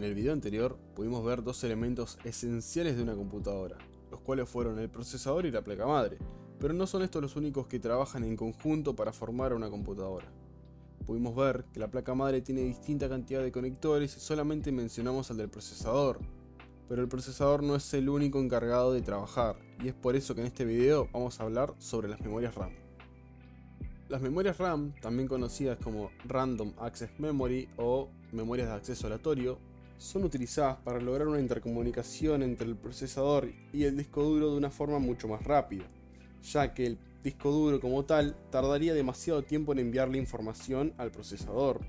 En el video anterior pudimos ver dos elementos esenciales de una computadora, los cuales fueron el procesador y la placa madre, pero no son estos los únicos que trabajan en conjunto para formar una computadora. Pudimos ver que la placa madre tiene distinta cantidad de conectores y solamente mencionamos al del procesador, pero el procesador no es el único encargado de trabajar, y es por eso que en este video vamos a hablar sobre las memorias RAM. Las memorias RAM, también conocidas como Random Access Memory o memorias de acceso aleatorio, son utilizadas para lograr una intercomunicación entre el procesador y el disco duro de una forma mucho más rápida, ya que el disco duro como tal tardaría demasiado tiempo en enviarle información al procesador.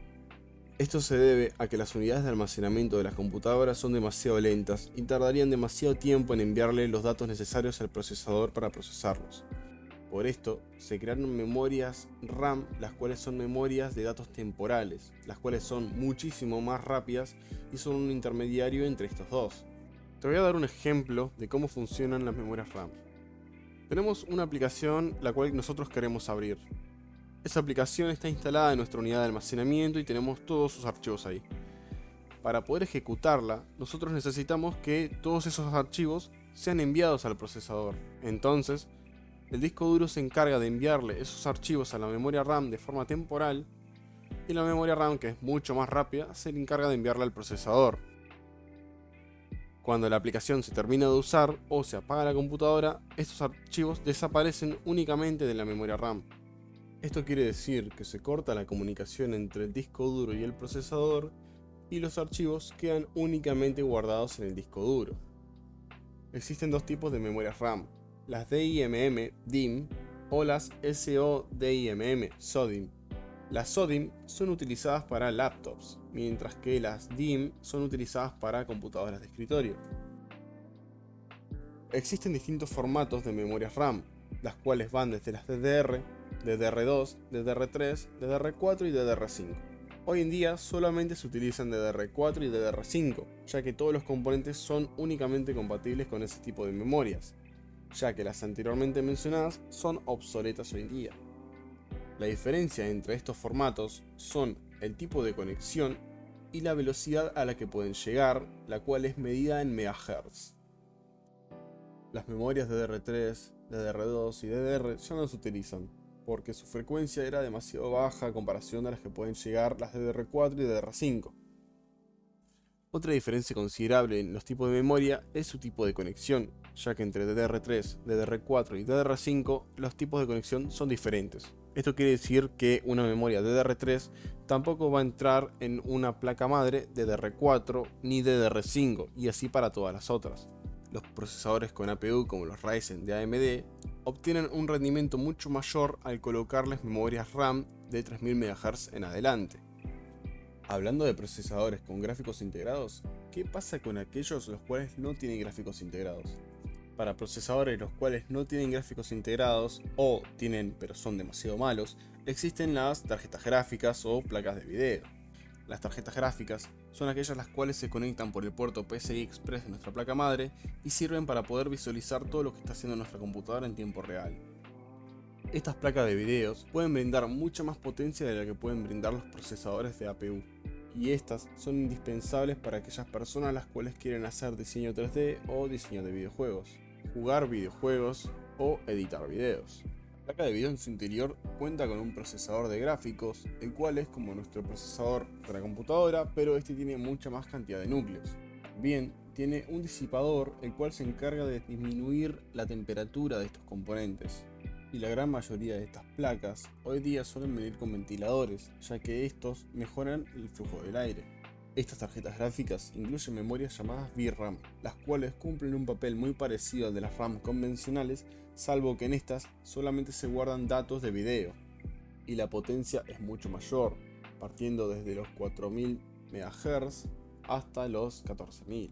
Esto se debe a que las unidades de almacenamiento de las computadoras son demasiado lentas y tardarían demasiado tiempo en enviarle los datos necesarios al procesador para procesarlos. Por esto, se crearon memorias RAM, las cuales son memorias de datos temporales, las cuales son muchísimo más rápidas y son un intermediario entre estos dos. Te voy a dar un ejemplo de cómo funcionan las memorias RAM. Tenemos una aplicación la cual nosotros queremos abrir. Esa aplicación está instalada en nuestra unidad de almacenamiento y tenemos todos sus archivos ahí. Para poder ejecutarla, nosotros necesitamos que todos esos archivos sean enviados al procesador. Entonces, el disco duro se encarga de enviarle esos archivos a la memoria RAM de forma temporal y la memoria RAM, que es mucho más rápida, se encarga de enviarla al procesador. Cuando la aplicación se termina de usar o se apaga la computadora, estos archivos desaparecen únicamente de la memoria RAM. Esto quiere decir que se corta la comunicación entre el disco duro y el procesador y los archivos quedan únicamente guardados en el disco duro. Existen dos tipos de memorias RAM, las DIMM DIMM o las SODIMM SODIMM. Las SODIMM son utilizadas para laptops, mientras que las DIMM son utilizadas para computadoras de escritorio. Existen distintos formatos de memorias RAM, las cuales van desde las DDR, DDR2, DDR3, DDR4 y DDR5. Hoy en día solamente se utilizan DDR4 y DDR5, ya que todos los componentes son únicamente compatibles con ese tipo de memorias, ya que las anteriormente mencionadas son obsoletas hoy en día. La diferencia entre estos formatos son el tipo de conexión y la velocidad a la que pueden llegar, la cual es medida en MHz. Las memorias DDR3, DDR2 y DDR ya no se utilizan, porque su frecuencia era demasiado baja a comparación a las que pueden llegar las DDR4 y DDR5. Otra diferencia considerable en los tipos de memoria es su tipo de conexión, ya que entre DDR3, DDR4 y DDR5 los tipos de conexión son diferentes. Esto quiere decir que una memoria DDR3 tampoco va a entrar en una placa madre DDR4 ni DDR5 y así para todas las otras. Los procesadores con APU como los Ryzen de AMD obtienen un rendimiento mucho mayor al colocarles memorias RAM de 3000 MHz en adelante. Hablando de procesadores con gráficos integrados, ¿qué pasa con aquellos los cuales no tienen gráficos integrados? Para procesadores los cuales no tienen gráficos integrados o tienen pero son demasiado malos, existen las tarjetas gráficas o placas de video. Las tarjetas gráficas son aquellas las cuales se conectan por el puerto PCI Express de nuestra placa madre y sirven para poder visualizar todo lo que está haciendo nuestra computadora en tiempo real. Estas placas de videos pueden brindar mucha más potencia de la que pueden brindar los procesadores de APU, y estas son indispensables para aquellas personas las cuales quieren hacer diseño 3D o diseño de videojuegos, jugar videojuegos o editar videos. La placa de video en su interior cuenta con un procesador de gráficos, el cual es como nuestro procesador de la computadora, pero este tiene mucha más cantidad de núcleos. También tiene un disipador, el cual se encarga de disminuir la temperatura de estos componentes. Y la gran mayoría de estas placas hoy día suelen venir con ventiladores, ya que estos mejoran el flujo del aire. Estas tarjetas gráficas incluyen memorias llamadas VRAM, las cuales cumplen un papel muy parecido al de las RAM convencionales, salvo que en estas solamente se guardan datos de video, y la potencia es mucho mayor, partiendo desde los 4000 MHz hasta los 14000.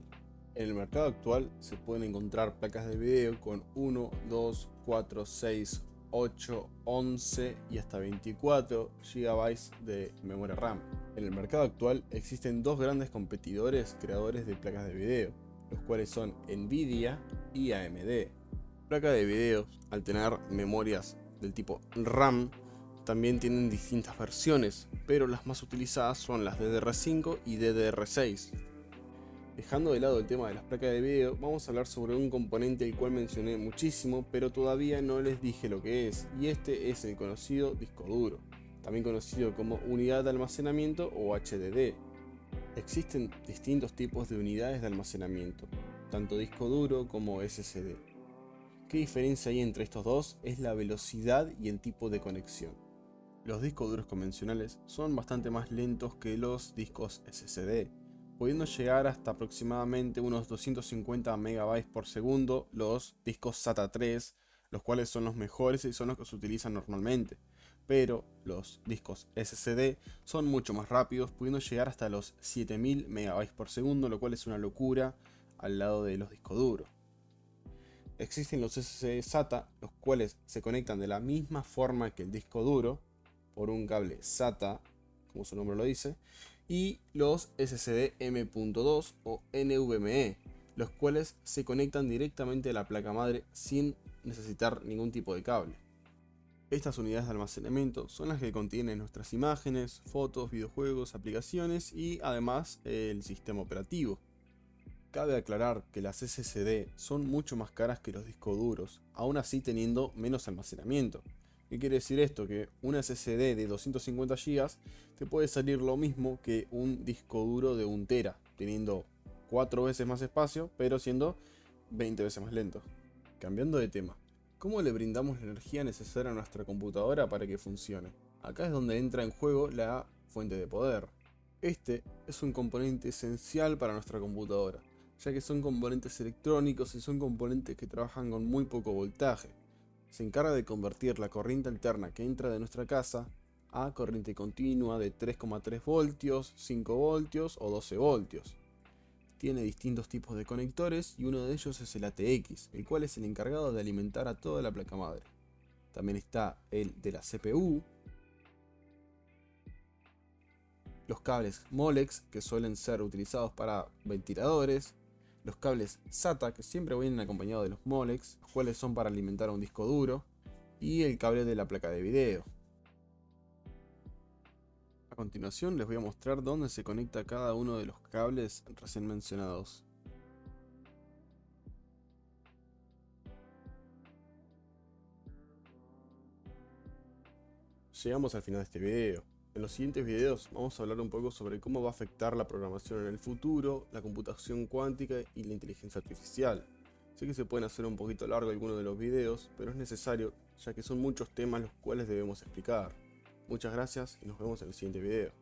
En el mercado actual se pueden encontrar placas de video con 1, 2, 4, 6, 8, 11 y hasta 24 GB de memoria RAM. En el mercado actual existen dos grandes competidores creadores de placas de video, los cuales son Nvidia y AMD. Placas de video, al tener memorias del tipo RAM, también tienen distintas versiones, pero las más utilizadas son las DDR5 y DDR6. Dejando de lado el tema de las placas de video, vamos a hablar sobre un componente el cual mencioné muchísimo, pero todavía no les dije lo que es, y este es el conocido disco duro, también conocido como unidad de almacenamiento o HDD. Existen distintos tipos de unidades de almacenamiento, tanto disco duro como SSD. ¿Qué diferencia hay entre estos dos? Es la velocidad y el tipo de conexión. Los discos duros convencionales son bastante más lentos que los discos SSD, pudiendo llegar hasta aproximadamente unos 250 MB por segundo los discos SATA 3, los cuales son los mejores y son los que se utilizan normalmente. Pero los discos SSD son mucho más rápidos, pudiendo llegar hasta los 7000 MB por segundo, lo cual es una locura al lado de los discos duros. Existen los SSD SATA, los cuales se conectan de la misma forma que el disco duro, por un cable SATA, como su nombre lo dice, y los SSD M.2 o NVMe, los cuales se conectan directamente a la placa madre sin necesitar ningún tipo de cable. Estas unidades de almacenamiento son las que contienen nuestras imágenes, fotos, videojuegos, aplicaciones y además el sistema operativo. Cabe aclarar que las SSD son mucho más caras que los discos duros, aún así teniendo menos almacenamiento. ¿Qué quiere decir esto? Que una SSD de 250 GB te puede salir lo mismo que un disco duro de 1 TB, teniendo 4 veces más espacio, pero siendo 20 veces más lento. Cambiando de tema, ¿cómo le brindamos la energía necesaria a nuestra computadora para que funcione? Acá es donde entra en juego la fuente de poder. Este es un componente esencial para nuestra computadora, ya que son componentes electrónicos y son componentes que trabajan con muy poco voltaje. Se encarga de convertir la corriente alterna que entra de nuestra casa a corriente continua de 3,3 voltios, 5 voltios o 12 voltios. Tiene distintos tipos de conectores y uno de ellos es el ATX, el cual es el encargado de alimentar a toda la placa madre. También está el de la CPU, los cables Molex, que suelen ser utilizados para ventiladores, los cables SATA, que siempre vienen acompañados de los Molex, los cuales son para alimentar a un disco duro, y el cable de la placa de video. A continuación les voy a mostrar dónde se conecta cada uno de los cables recién mencionados. Llegamos al final de este video. En los siguientes videos vamos a hablar un poco sobre cómo va a afectar la programación en el futuro, la computación cuántica y la inteligencia artificial. Sé que se pueden hacer un poquito largo algunos de los videos, pero es necesario ya que son muchos temas los cuales debemos explicar. Muchas gracias y nos vemos en el siguiente video.